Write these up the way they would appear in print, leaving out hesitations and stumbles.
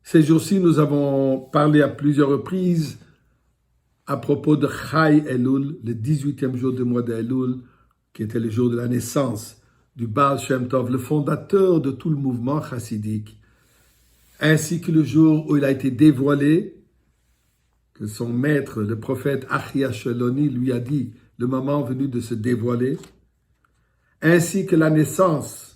Ces jours-ci, nous avons parlé à plusieurs reprises à propos de Chai Elul, le 18e jour du mois d'Elul, qui était le jour de la naissance du Baal Shem Tov, le fondateur de tout le mouvement chassidique, ainsi que le jour où il a été dévoilé, que son maître, le prophète Achia Sheloni, lui a dit le moment venu de se dévoiler, ainsi que la naissance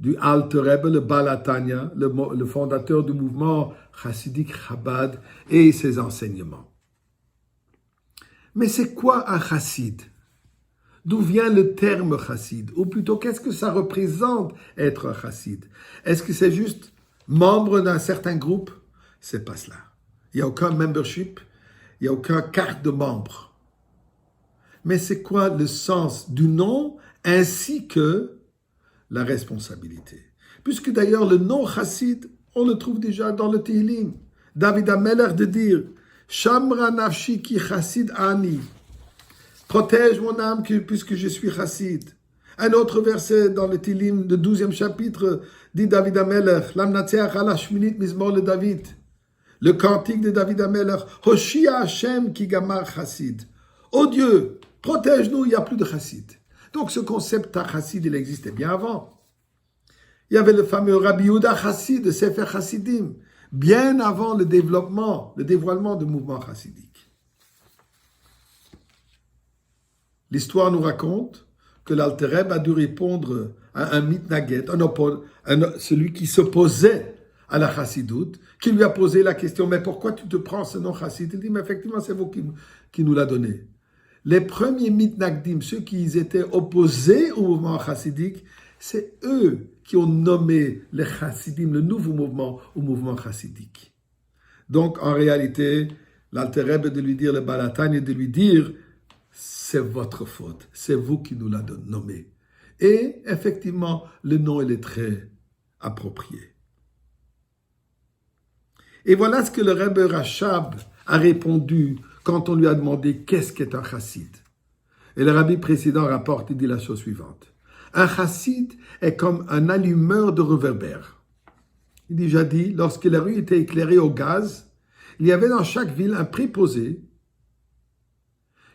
du Alter Rebbe, le Baal HaTanya, le fondateur du mouvement chassidique Chabad et ses enseignements. Mais c'est quoi un chassid? D'où vient le terme chassid? Ou plutôt, qu'est-ce que ça représente être un chassid? Est-ce que c'est juste membre d'un certain groupe? C'est pas cela. Il n'y a aucun membership, il n'y a aucun carte de membre. Mais c'est quoi le sens du nom ainsi que la responsabilité? Puisque d'ailleurs le nom chassid, on le trouve déjà dans le Tehillim. David HaMelech de dire Shamra nafshi ki chassid ani. Protège mon âme puisque je suis chassid. Un autre verset dans le Tehillim, le 12e chapitre, dit David HaMelech, Lamnatseach ala shminit mizmor le David. Le cantique de David HaMelech, Hoshia Hashem ki gamar chassid. Oh Dieu, protège-nous, il n'y a plus de chassid. Donc ce concept de chassid, il existait bien avant. Il y avait le fameux Rabbi Yehuda Chassid de Sefer Chassidim, bien avant le dévoilement du mouvement chassidique. L'histoire nous raconte que l'Alter Rebbe a dû répondre à un mitnaget, celui qui s'opposait à la chassidoute, qui lui a posé la question, mais pourquoi tu te prends ce nom chassid? Il dit, mais effectivement, c'est vous qui nous l'a donné. Les premiers mitnagdim, ceux qui étaient opposés au mouvement chassidique, c'est eux qui ont nommé les chassidim, le nouveau mouvement, au mouvement chassidique. Donc, en réalité, l'Alter Rebbe de lui dire, le Baal HaTanya de lui dire, c'est votre faute, c'est vous qui nous l'avez nommé. Et effectivement, le nom, il est très approprié. Et voilà ce que le Rebbe Rachab a répondu quand on lui a demandé qu'est-ce qu'est un chassid. Et le rabbi précédent rapporte, il dit la chose suivante. Un chassid est comme un allumeur de réverbère. Il dit, jadis, lorsque la rue était éclairée au gaz, il y avait dans chaque ville un préposé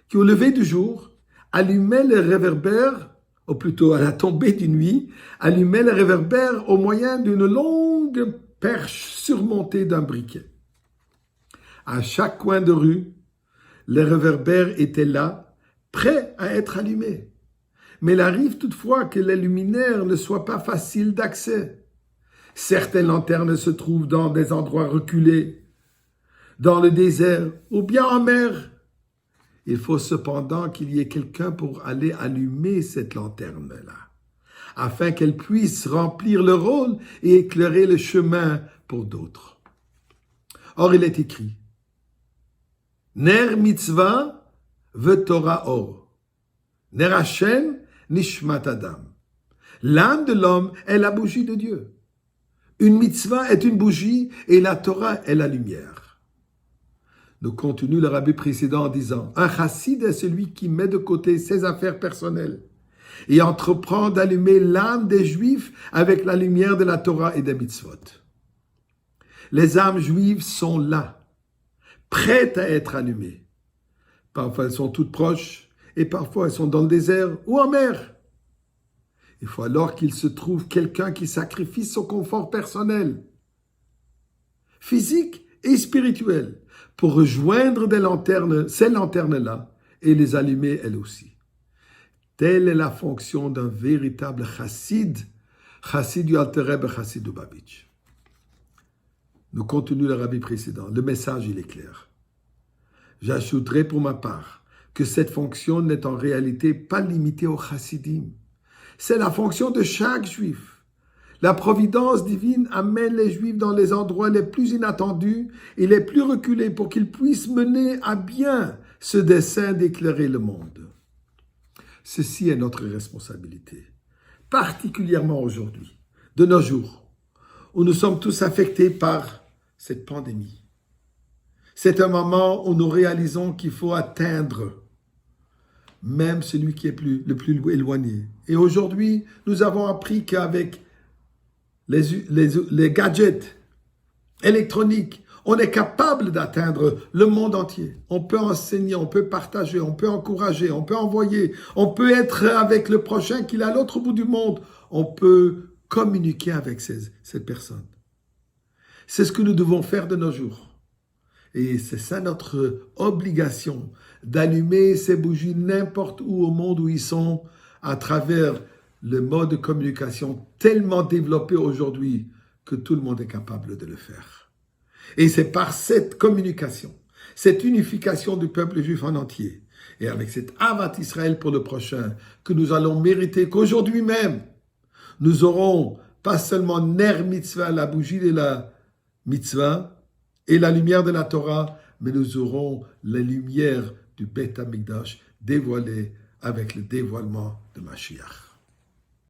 qui, au lever du jour, allumait les réverbères, ou plutôt à la tombée de nuit, allumait les réverbères au moyen d'une longue perche surmontée d'un briquet. À chaque coin de rue, les réverbères étaient là, prêts à être allumés. Mais il arrive toutefois que les luminaires ne soient pas faciles d'accès. Certaines lanternes se trouvent dans des endroits reculés, dans le désert ou bien en mer. Il faut cependant qu'il y ait quelqu'un pour aller allumer cette lanterne-là, afin qu'elle puisse remplir le rôle et éclairer le chemin pour d'autres. Or, il est écrit, Ner mitzvah ve'torah or, Ner Hashem nishmat adam. L'âme de l'homme est la bougie de Dieu. Une mitzvah est une bougie et la Torah est la lumière. Nous continue le rabbi précédent en disant, un chassid est celui qui met de côté ses affaires personnelles et entreprend d'allumer l'âme des Juifs avec la lumière de la Torah et des mitzvot. Les âmes juives sont là, prêtes à être allumées. Parfois elles sont toutes proches et parfois elles sont dans le désert ou en mer. Il faut alors qu'il se trouve quelqu'un qui sacrifie son confort personnel, physique et spirituel, pour rejoindre ces lanternes-là et les allumer elles aussi. Telle est la fonction d'un véritable chassid, chassid du Alter Rebbe, chassid du Babitch. Nous continuons le rabbi précédent. Le message, il est clair. J'ajouterai pour ma part que cette fonction n'est en réalité pas limitée aux chassidim. C'est la fonction de chaque juif. La providence divine amène les juifs dans les endroits les plus inattendus et les plus reculés pour qu'ils puissent mener à bien ce dessein d'éclairer le monde. Ceci est notre responsabilité, particulièrement aujourd'hui, de nos jours, où nous sommes tous affectés par cette pandémie. C'est un moment où nous réalisons qu'il faut atteindre même celui qui est le plus éloigné. Et aujourd'hui, nous avons appris qu'avec les gadgets, électronique, on est capable d'atteindre le monde entier. On peut enseigner, on peut partager, on peut encourager, on peut envoyer, on peut être avec le prochain qui est à l'autre bout du monde. On peut communiquer avec cette personne. C'est ce que nous devons faire de nos jours. Et c'est ça notre obligation, d'allumer ces bougies n'importe où au monde où ils sont, à travers le mode de communication tellement développé aujourd'hui que tout le monde est capable de le faire. Et c'est par cette communication, cette unification du peuple juif en entier, et avec cette Avat Israël pour le prochain, que nous allons mériter qu'aujourd'hui même, nous aurons pas seulement Ner Mitzvah, la bougie de la Mitzvah, et la lumière de la Torah, mais nous aurons la lumière du Beth Amikdash dévoilée avec le dévoilement de Mashiach.